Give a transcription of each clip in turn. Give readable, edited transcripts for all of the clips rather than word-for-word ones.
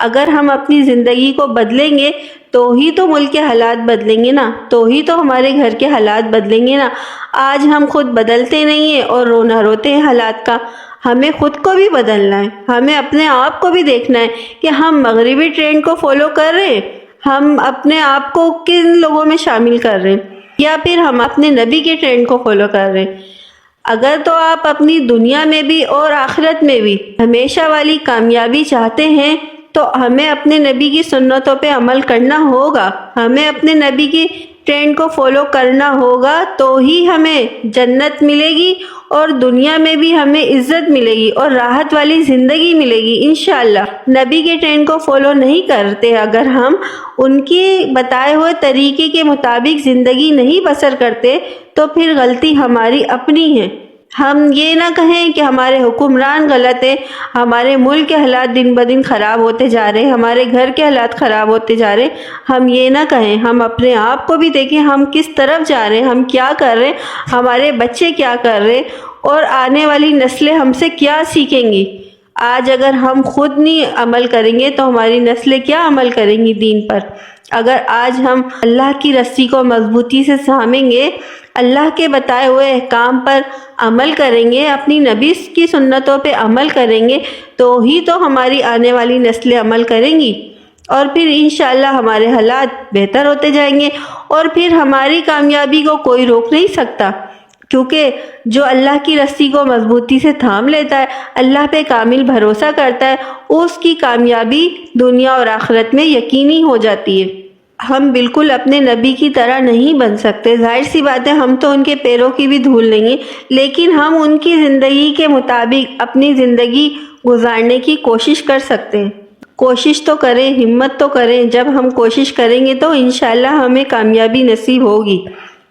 اگر ہم اپنی زندگی کو بدلیں گے تو ہی تو ملک کے حالات بدلیں گے نا، تو ہی تو ہمارے گھر کے حالات بدلیں گے نا۔ آج ہم خود بدلتے نہیں ہیں اور رونا روتے ہیں حالات کا۔ ہمیں خود کو بھی بدلنا ہے، ہمیں اپنے آپ کو بھی دیکھنا ہے کہ ہم مغربی ٹرینڈ کو فالو کر رہے ہیں، ہم اپنے آپ کو کن لوگوں میں شامل کر رہے ہیں، یا پھر ہم اپنے نبی کے ٹرینڈ کو فالو کر رہے ہیں۔ اگر تو آپ اپنی دنیا میں بھی اور آخرت میں بھی ہمیشہ والی کامیابی چاہتے ہیں تو ہمیں اپنے نبی کی سنتوں پہ عمل کرنا ہوگا، ہمیں اپنے نبی کی ٹرینڈ کو فالو کرنا ہوگا، تو ہی ہمیں جنت ملے گی اور دنیا میں بھی ہمیں عزت ملے گی اور راحت والی زندگی ملے گی انشاءاللہ۔ نبی کے ٹرینڈ کو فالو نہیں کرتے، اگر ہم ان کے بتائے ہوئے طریقے کے مطابق زندگی نہیں بسر کرتے تو پھر غلطی ہماری اپنی ہے۔ ہم یہ نہ کہیں کہ ہمارے حکمران غلط ہیں، ہمارے ملک کے حالات دن بدن خراب ہوتے جا رہے ہیں، ہمارے گھر کے حالات خراب ہوتے جا رہے ہیں، ہم یہ نہ کہیں، ہم اپنے آپ کو بھی دیکھیں ہم کس طرف جا رہے ہیں، ہم کیا کر رہے ہیں، ہمارے بچے کیا کر رہے ہیں اور آنے والی نسلیں ہم سے کیا سیکھیں گی۔ آج اگر ہم خود نہیں عمل کریں گے تو ہماری نسلیں کیا عمل کریں گی دین پر؟ اگر آج ہم اللہ کی رسی کو مضبوطی سے تھامیں گے، اللہ کے بتائے ہوئے احکام پر عمل کریں گے، اپنی نبی کی سنتوں پہ عمل کریں گے، تو ہی تو ہماری آنے والی نسلیں عمل کریں گی، اور پھر انشاءاللہ ہمارے حالات بہتر ہوتے جائیں گے، اور پھر ہماری کامیابی کو کوئی روک نہیں سکتا، کیونکہ جو اللہ کی رسی کو مضبوطی سے تھام لیتا ہے، اللہ پہ کامل بھروسہ کرتا ہے، اس کی کامیابی دنیا اور آخرت میں یقینی ہو جاتی ہے۔ ہم بالکل اپنے نبی کی طرح نہیں بن سکتے، ظاہر سی بات ہے ہم تو ان کے پیروں کی بھی دھول لیں گے، لیکن ہم ان کی زندگی کے مطابق اپنی زندگی گزارنے کی کوشش کر سکتے ہیں۔ کوشش تو کریں، ہمت تو کریں، جب ہم کوشش کریں گے تو انشاءاللہ ہمیں کامیابی نصیب ہوگی۔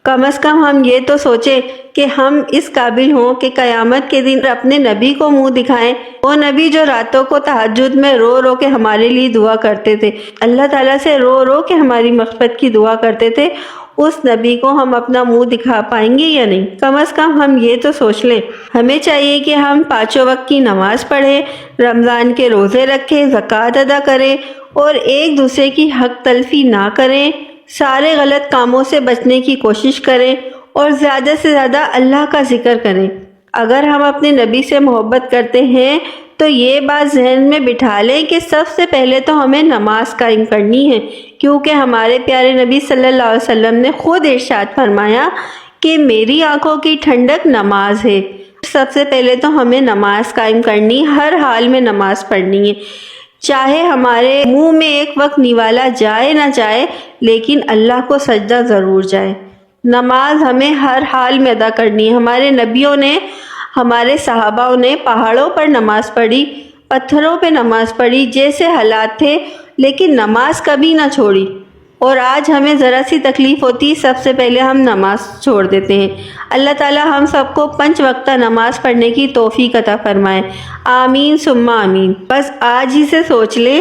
کم از کم ہم یہ تو سوچیں کہ ہم اس قابل ہوں کہ قیامت کے دن اپنے نبی کو منہ دکھائیں، وہ نبی جو راتوں کو تہجد میں رو رو کے ہمارے لیے دعا کرتے تھے، اللہ تعالیٰ سے رو رو کے ہماری مغفرت کی دعا کرتے تھے، اس نبی کو ہم اپنا منہ دکھا پائیں گے یا نہیں؟ کم از کم ہم یہ تو سوچ لیں۔ ہمیں چاہیے کہ ہم 5 وقت کی نماز پڑھیں، رمضان کے روزے رکھیں، زکوٰۃ ادا کریں اور ایک دوسرے کی حق تلفی نہ کریں، سارے غلط کاموں سے بچنے کی کوشش کریں اور زیادہ سے زیادہ اللہ کا ذکر کریں۔ اگر ہم اپنے نبی سے محبت کرتے ہیں تو یہ بات ذہن میں بٹھا لیں کہ سب سے پہلے تو ہمیں نماز قائم کرنی ہے، کیونکہ ہمارے پیارے نبی صلی اللہ علیہ وسلم نے خود ارشاد فرمایا کہ میری آنکھوں کی ٹھنڈک نماز ہے۔ سب سے پہلے تو ہمیں نماز قائم کرنی، ہر حال میں نماز پڑھنی ہے، چاہے ہمارے منہ میں ایک وقت نوالا جائے نہ جائے، لیکن اللہ کو سجدہ ضرور جائے۔ نماز ہمیں ہر حال میں ادا کرنی ہے۔ ہمارے نبیوں نے، ہمارے صحابہ نے پہاڑوں پر نماز پڑھی، پتھروں پہ نماز پڑھی، جیسے حالات تھے، لیکن نماز کبھی نہ چھوڑی۔ اور آج ہمیں ذرا سی تکلیف ہوتی، سب سے پہلے ہم نماز چھوڑ دیتے ہیں۔ اللہ تعالیٰ ہم سب کو 5 وقتہ نماز پڑھنے کی توفیق عطا فرمائے، آمین ثم آمین۔ بس آج ہی سے سوچ لیں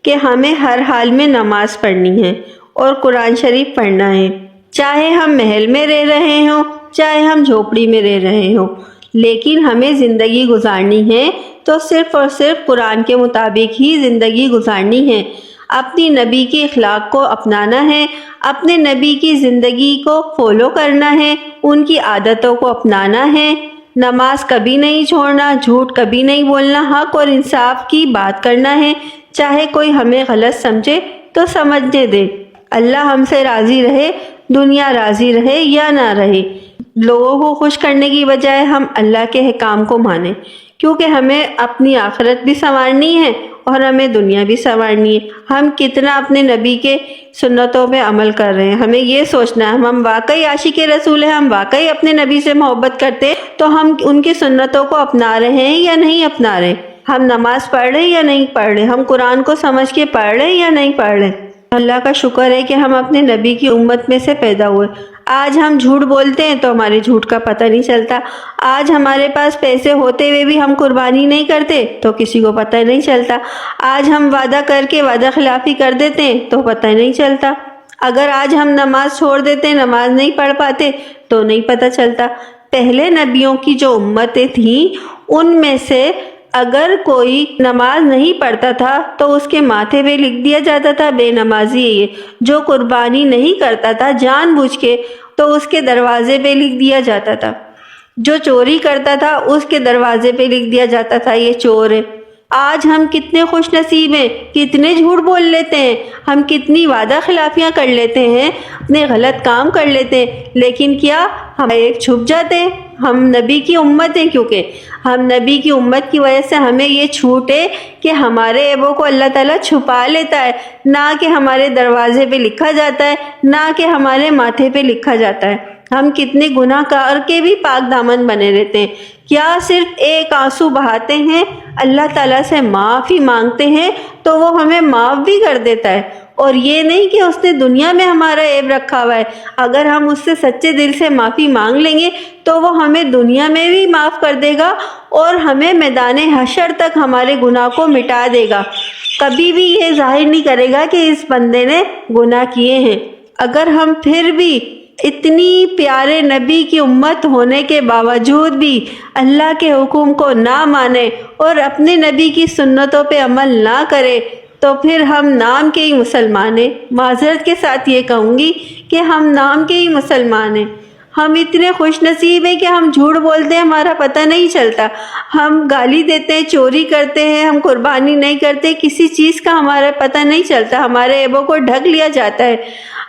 کہ ہمیں ہر حال میں نماز پڑھنی ہے اور قرآن شریف پڑھنا ہے، چاہے ہم محل میں رہ رہے ہوں، چاہے ہم جھوپڑی میں رہ رہے ہوں، لیکن ہمیں زندگی گزارنی ہے تو صرف اور صرف قرآن کے مطابق ہی زندگی گزارنی ہے، اپنی نبی کے اخلاق کو اپنانا ہے، اپنے نبی کی زندگی کو فالو کرنا ہے، ان کی عادتوں کو اپنانا ہے، نماز کبھی نہیں چھوڑنا، جھوٹ کبھی نہیں بولنا، حق اور انصاف کی بات کرنا ہے، چاہے کوئی ہمیں غلط سمجھے تو سمجھنے دے، اللہ ہم سے راضی رہے، دنیا راضی رہے یا نہ رہے، لوگوں کو خوش کرنے کی بجائے ہم اللہ کے حکام کو مانیں، کیونکہ ہمیں اپنی آخرت بھی سنوارنی ہے اور ہمیں دنیا بھی سنوارنی ہے۔ ہم کتنا اپنے نبی کے سنتوں پہ عمل کر رہے ہیں، ہمیں یہ سوچنا ہے، ہم واقعی عاشق رسول ہیں، ہم واقعی اپنے نبی سے محبت کرتے ہیں تو ہم ان کی سنتوں کو اپنا رہے ہیں یا نہیں اپنا رہے، ہم نماز پڑھ رہے ہیں یا نہیں پڑھ رہے، ہم قرآن کو سمجھ کے پڑھ رہے ہیں یا نہیں پڑھ رہے۔ اللہ کا شکر ہے کہ ہم اپنے نبی کی امت میں سے پیدا ہوئے۔ آج ہم جھوٹ بولتے ہیں تو ہمارے جھوٹ کا پتہ نہیں چلتا، آج ہمارے پاس پیسے ہوتے ہوئے بھی ہم قربانی نہیں کرتے تو کسی کو پتہ نہیں چلتا، آج ہم وعدہ کر کے وعدہ خلافی کر دیتے ہیں تو پتہ نہیں چلتا، اگر آج ہم نماز چھوڑ دیتے ہیں، نماز نہیں پڑھ پاتے تو نہیں پتہ چلتا۔ پہلے نبیوں کی جو امتیں تھیں ان میں سے اگر کوئی نماز نہیں پڑھتا تھا تو اس کے ماتھے پہ لکھ دیا جاتا تھا بے نمازی ہے یہ۔ جو قربانی نہیں کرتا تھا جان بوجھ کے تو اس کے دروازے پہ لکھ دیا جاتا تھا۔ جو چوری کرتا تھا اس کے دروازے پہ لکھ دیا جاتا تھا یہ چور ہے۔ آج ہم کتنے خوش نصیب ہیں، کتنے جھوٹ بول لیتے ہیں، ہم کتنی وعدہ خلافیاں کر لیتے ہیں، اپنے غلط کام کر لیتے ہیں، لیکن کیا ہم ایک چھپ جاتے ہیں۔ ہم نبی کی امت ہیں، کیونکہ ہم نبی کی امت کی وجہ سے ہمیں یہ چھوٹ ہے کہ ہمارے عیبوں کو اللہ تعالیٰ چھپا لیتا ہے، نہ کہ ہمارے دروازے پہ لکھا جاتا ہے، نہ کہ ہمارے ماتھے پہ لکھا جاتا ہے۔ ہم کتنے گناہ کر کے بھی پاک دامن بنے رہتے ہیں، کیا صرف ایک آنسو بہاتے ہیں، اللہ تعالیٰ سے معافی مانگتے ہیں تو وہ ہمیں معاف بھی کر دیتا ہے۔ اور یہ نہیں کہ اس نے دنیا میں ہمارا عیب رکھا ہوا ہے، اگر ہم اس سے سچے دل سے معافی مانگ لیں گے تو وہ ہمیں دنیا میں بھی معاف کر دے گا اور ہمیں میدان حشر تک ہمارے گناہ کو مٹا دے گا، کبھی بھی یہ ظاہر نہیں کرے گا کہ اس بندے نے گناہ کیے ہیں۔ اگر ہم پھر بھی اتنی پیارے نبی کی امت ہونے کے باوجود بھی اللہ کے حکم کو نہ مانے اور اپنے نبی کی سنتوں پہ عمل نہ کرے تو پھر ہم نام کے ہی مسلمان ہیں۔ معذرت کے ساتھ یہ کہوں گی کہ ہم نام کے ہی مسلمان ہیں۔ ہم اتنے خوش نصیب ہیں کہ ہم جھوٹ بولتے ہیں، ہمارا پتہ نہیں چلتا، ہم گالی دیتے ہیں، چوری کرتے ہیں، ہم قربانی نہیں کرتے، کسی چیز کا ہمارا پتہ نہیں چلتا، ہمارے عیبوں کو ڈھک لیا جاتا ہے۔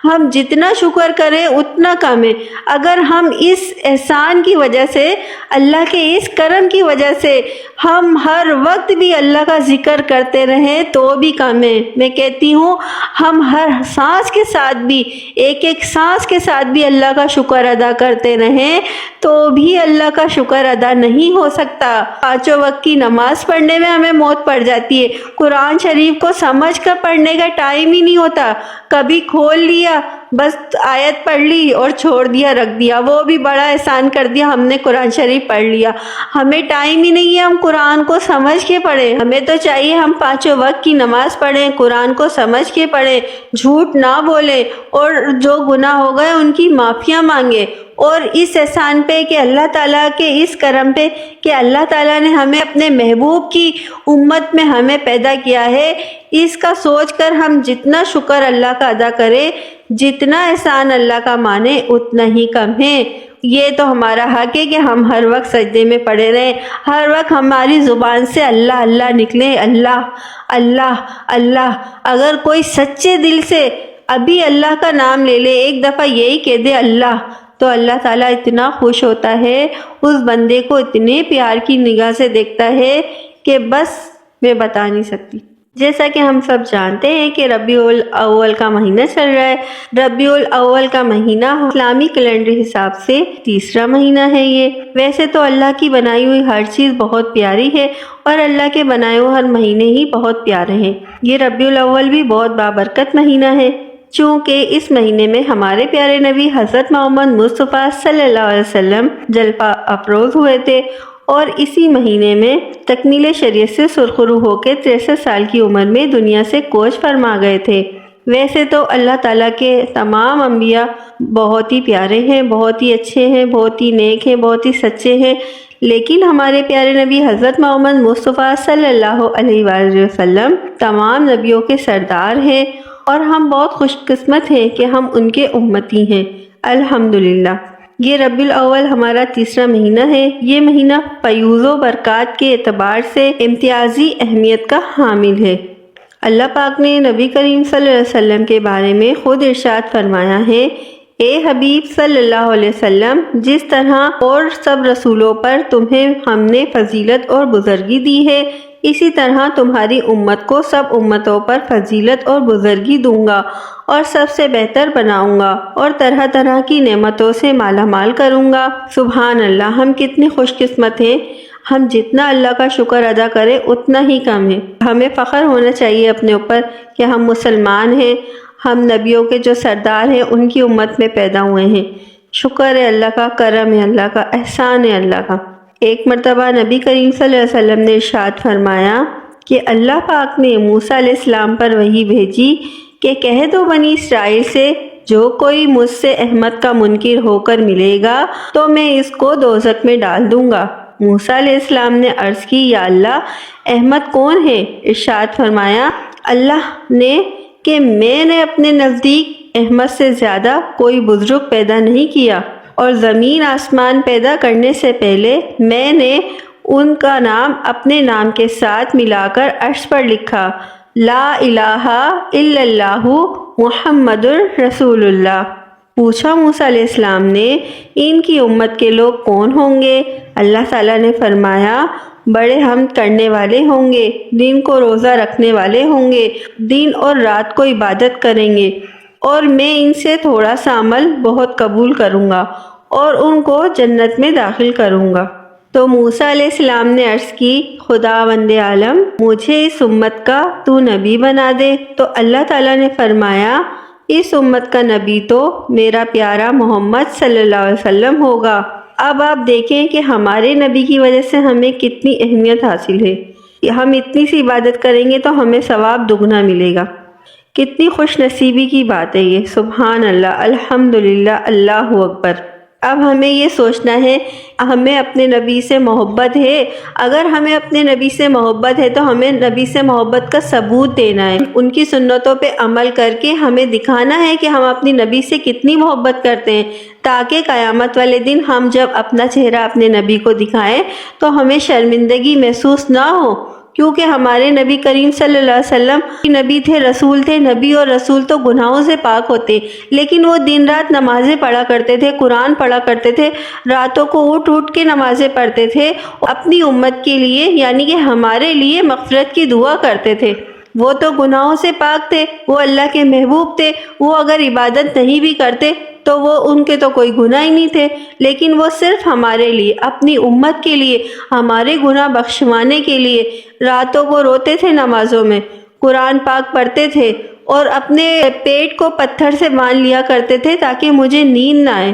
ہم جتنا شکر کریں اتنا کم ہے۔ اگر ہم اس احسان کی وجہ سے، اللہ کے اس کرم کی وجہ سے ہم ہر وقت بھی اللہ کا ذکر کرتے رہیں تو بھی کم ہے۔ میں کہتی ہوں ہم ہر سانس کے ساتھ بھی، ایک ایک سانس کے ساتھ بھی اللہ کا شکر ادا کرتے رہیں تو بھی اللہ کا شکر ادا نہیں ہو سکتا۔ پانچوں وقت کی نماز پڑھنے میں ہمیں موت پڑ جاتی ہے، قرآن شریف کو سمجھ کر پڑھنے کا ٹائم ہی نہیں ہوتا، کبھی کھول لیا بس آیت پڑھ لی اور چھوڑ دیا، رکھ دیا، وہ بھی بڑا احسان کر دیا، ہم نے قرآن شریف پڑھ لیا، ہمیں ٹائم ہی نہیں ہے ہم قرآن کو سمجھ کے پڑھیں۔ ہمیں تو چاہیے ہم پانچوں وقت کی نماز پڑھیں، قرآن کو سمجھ کے پڑھیں، جھوٹ نہ بولیں اور جو گناہ ہو گئے ان کی معافیاں مانگیں، اور اس احسان پہ کہ اللہ تعالیٰ کے اس کرم پہ کہ اللہ تعالیٰ نے ہمیں اپنے محبوب کی امت میں ہمیں پیدا کیا ہے، اس کا سوچ کر ہم جتنا شکر اللہ کا ادا کریں، جتنا احسان اللہ کا مانے اتنا ہی کم ہے۔ یہ تو ہمارا حق ہے کہ ہم ہر وقت سجدے میں پڑے رہیں، ہر وقت ہماری زبان سے اللہ اللہ نکلے، اللہ اللہ اللہ۔ اگر کوئی سچے دل سے ابھی اللہ کا نام لے لے، ایک دفعہ یہی کہہ دے اللہ، تو اللہ تعالیٰ اتنا خوش ہوتا ہے، اس بندے کو اتنے پیار کی نگاہ سے دیکھتا ہے کہ بس میں بتا نہیں سکتی۔ جیسا کہ ہم سب جانتے ہیں کہ ربیع الاول کا مہینہ چل رہا ہے۔ ربیع الاول کا مہینہ اسلامی کیلنڈر حساب سے تیسرا مہینہ ہے۔ یہ ویسے تو اللہ کی بنائی ہوئی ہر چیز بہت پیاری ہے اور اللہ کے بنائے ہوئے ہر مہینے ہی بہت پیارے ہیں۔ یہ ربیع الاول بھی بہت بابرکت مہینہ ہے، چونکہ اس مہینے میں ہمارے پیارے نبی حضرت محمد مصطفیٰ صلی اللہ علیہ وسلم جلوہ افروز ہوئے تھے، اور اسی مہینے میں تکمیل شریعت سے سرخرو ہو کے 63 سال کی عمر میں دنیا سے کوچ فرما گئے تھے۔ ویسے تو اللہ تعالیٰ کے تمام انبیاء بہت ہی پیارے ہیں، بہت ہی اچھے ہیں، بہت ہی نیک ہیں، بہت ہی سچے ہیں، لیکن ہمارے پیارے نبی حضرت محمد مصطفیٰ صلی اللہ علیہ وآلہ وسلم تمام نبیوں کے سردار ہیں، اور ہم بہت خوش قسمت ہیں کہ ہم ان کے امتی ہیں، الحمدللہ۔ یہ ربیع الاول ہمارا تیسرا مہینہ ہے۔ یہ مہینہ فیوز و برکات کے اعتبار سے امتیازی اہمیت کا حامل ہے۔ اللہ پاک نے نبی کریم صلی اللہ علیہ وسلم کے بارے میں خود ارشاد فرمایا ہے، اے حبیب صلی اللہ علیہ وسلم، جس طرح اور سب رسولوں پر تمہیں ہم نے فضیلت اور بزرگی دی ہے، اسی طرح تمہاری امت کو سب امتوں پر فضیلت اور بزرگی دوں گا اور سب سے بہتر بناؤں گا اور طرح طرح کی نعمتوں سے مالا مال کروں گا۔ سبحان اللہ، ہم کتنے خوش قسمت ہیں، ہم جتنا اللہ کا شکر ادا کریں اتنا ہی کم ہے۔ ہمیں فخر ہونا چاہیے اپنے اوپر کہ ہم مسلمان ہیں، ہم نبیوں کے جو سردار ہیں ان کی امت میں پیدا ہوئے ہیں۔ شکر ہے اللہ کا، کرم ہے اللہ کا، احسان ہے اللہ کا۔ ایک مرتبہ نبی کریم صلی اللہ علیہ وسلم نے ارشاد فرمایا کہ اللہ پاک نے موسیٰ علیہ السلام پر وحی بھیجی کہ کہہ دو بنی اسرائیل سے، جو کوئی مجھ سے احمد کا منکر ہو کر ملے گا تو میں اس کو دوزخ میں ڈال دوں گا۔ موسیٰ علیہ السلام نے عرض کی یا اللہ احمد کون ہے؟ ارشاد فرمایا اللہ نے کہ میں نے اپنے نزدیک احمد سے زیادہ کوئی بزرگ پیدا نہیں کیا، اور زمین آسمان پیدا کرنے سے پہلے میں نے ان کا نام اپنے نام کے ساتھ ملا کر عرش پر لکھا، لا الہ الا اللہ محمد رسول اللہ۔ پوچھا موسیٰ علیہ السلام نے ان کی امت کے لوگ کون ہوں گے؟ اللہ تعالیٰ نے فرمایا بڑے حمد کرنے والے ہوں گے، دن کو روزہ رکھنے والے ہوں گے، دن اور رات کو عبادت کریں گے، اور میں ان سے تھوڑا سا عمل بہت قبول کروں گا اور ان کو جنت میں داخل کروں گا۔ تو موسیٰ علیہ السلام نے عرض کی خداوند عالم مجھے اس امت کا تو نبی بنا دے۔ تو اللہ تعالیٰ نے فرمایا اس امت کا نبی تو میرا پیارا محمد صلی اللہ علیہ وسلم ہوگا۔ اب آپ دیکھیں کہ ہمارے نبی کی وجہ سے ہمیں کتنی اہمیت حاصل ہے۔ ہم اتنی سی عبادت کریں گے تو ہمیں ثواب دگنا ملے گا۔ کتنی خوش نصیبی کی بات ہے یہ، سبحان اللہ، الحمدللہ، اللہ اکبر۔ اب ہمیں یہ سوچنا ہے ہمیں اپنے نبی سے محبت ہے۔ اگر ہمیں اپنے نبی سے محبت ہے تو ہمیں نبی سے محبت کا ثبوت دینا ہے، ان کی سنتوں پہ عمل کر کے ہمیں دکھانا ہے کہ ہم اپنی نبی سے کتنی محبت کرتے ہیں، تاکہ قیامت والے دن ہم جب اپنا چہرہ اپنے نبی کو دکھائیں تو ہمیں شرمندگی محسوس نہ ہو، کیونکہ ہمارے نبی کریم صلی اللہ علیہ وسلم نبی تھے، رسول تھے۔ نبی اور رسول تو گناہوں سے پاک ہوتے، لیکن وہ دن رات نمازیں پڑھا کرتے تھے، قرآن پڑھا کرتے تھے، راتوں کو اٹھ اٹھ کے نمازیں پڑھتے تھے، اپنی امت کے لیے یعنی کہ ہمارے لیے مغفرت کی دعا کرتے تھے۔ وہ تو گناہوں سے پاک تھے، وہ اللہ کے محبوب تھے، وہ اگر عبادت نہیں بھی کرتے تو وہ ان کے تو کوئی گناہ ہی نہیں تھے، لیکن وہ صرف ہمارے لیے، اپنی امت کے لیے، ہمارے گناہ بخشوانے کے لیے راتوں کو روتے تھے، نمازوں میں قرآن پاک پڑھتے تھے، اور اپنے پیٹ کو پتھر سے باندھ لیا کرتے تھے تاکہ مجھے نیند نہ آئے۔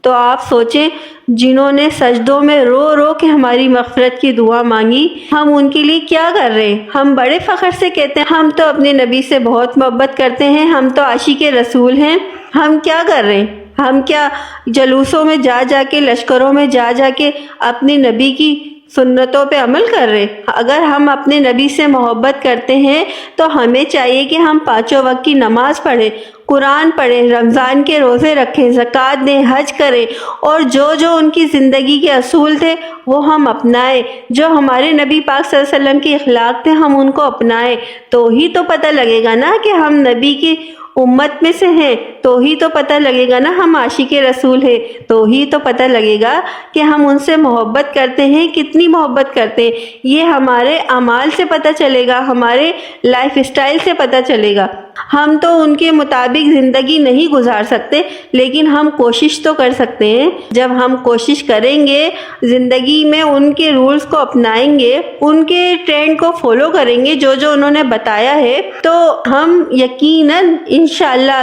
تو آپ سوچیں جنہوں نے سجدوں میں رو رو کے ہماری مغفرت کی دعا مانگی، ہم ان کے لیے کیا کر رہے ہیں؟ ہم بڑے فخر سے کہتے ہیں ہم تو اپنے نبی سے بہت محبت کرتے ہیں، ہم تو عاشق رسول ہیں۔ ہم کیا کر رہے ہیں؟ ہم کیا جلوسوں میں جا جا کے، لشکروں میں جا جا کے اپنے نبی کی سنتوں پہ عمل کر رہے؟ اگر ہم اپنے نبی سے محبت کرتے ہیں تو ہمیں چاہیے کہ ہم 5 وقت کی نماز پڑھیں، قرآن پڑھیں، رمضان کے روزے رکھیں، زکوٰۃ دیں، حج کریں، اور جو جو ان کی زندگی کے اصول تھے وہ ہم اپنائیں، جو ہمارے نبی پاک صلی اللہ علیہ وسلم کے اخلاق تھے ہم ان کو اپنائیں۔ تو ہی تو پتہ لگے گا نا کہ ہم نبی کی امت میں سے ہیں، تو ہی تو پتہ لگے گا نا ہم عاشق رسول ہیں، تو ہی تو پتہ لگے گا کہ ہم ان سے محبت کرتے ہیں، کتنی محبت کرتے ہیں۔ یہ ہمارے اعمال سے پتہ چلے گا، ہمارے لائف اسٹائل سے پتہ چلے گا۔ ہم تو ان کے مطابق زندگی نہیں گزار سکتے، لیکن ہم کوشش تو کر سکتے ہیں۔ جب ہم کوشش کریں گے، زندگی میں ان کے رولز کو اپنائیں گے، ان کے ٹرینڈ کو فالو کریں گے جو جو انہوں نے بتایا ہے، تو ہم یقیناً انشاءاللہ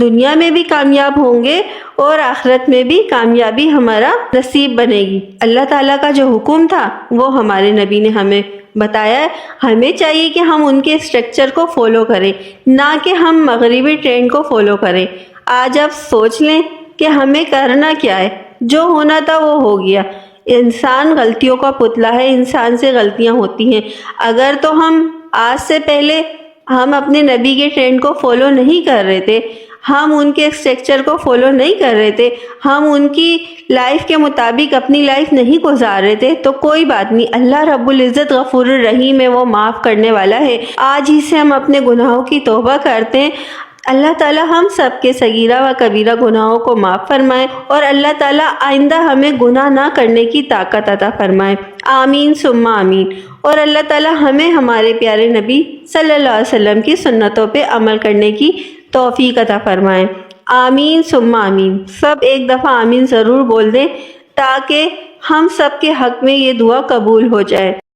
دنیا میں بھی کامیاب ہوں گے اور آخرت میں بھی کامیابی ہمارا نصیب بنے گی۔ اللہ تعالیٰ کا جو حکم تھا وہ ہمارے نبی نے ہمیں بتایا ہے، ہمیں چاہیے کہ ہم ان کے اسٹرکچر کو فالو کریں، نہ کہ ہم مغربی ٹرینڈ کو فالو کریں۔ آج آپ سوچ لیں کہ ہمیں کرنا کیا ہے، جو ہونا تھا وہ ہو گیا۔ انسان غلطیوں کا پتلا ہے، انسان سے غلطیاں ہوتی ہیں۔ اگر تو ہم آج سے پہلے ہم اپنے نبی کے ٹرینڈ کو فالو نہیں کر رہے تھے، ہم ان کے اسٹرکچر کو فالو نہیں کر رہے تھے، ہم ان کی لائف کے مطابق اپنی لائف نہیں گزار رہے تھے، تو کوئی بات نہیں، اللہ رب العزت غفور الرحیم ہے، وہ معاف کرنے والا ہے۔ آج ہی سے ہم اپنے گناہوں کی توبہ کرتے ہیں، اللہ تعالیٰ ہم سب کے صغیرہ و کبیرہ گناہوں کو معاف فرمائے، اور اللہ تعالیٰ آئندہ ہمیں گناہ نہ کرنے کی طاقت عطا فرمائے، آمین ثم آمین۔ اور اللہ تعالیٰ ہمیں ہمارے پیارے نبی صلی اللہ علیہ وسلم کی سنتوں پہ عمل کرنے کی توفیق عطا فرمائے، آمین ثم آمین۔ سب ایک دفعہ آمین ضرور بول دیں تاکہ ہم سب کے حق میں یہ دعا قبول ہو جائے۔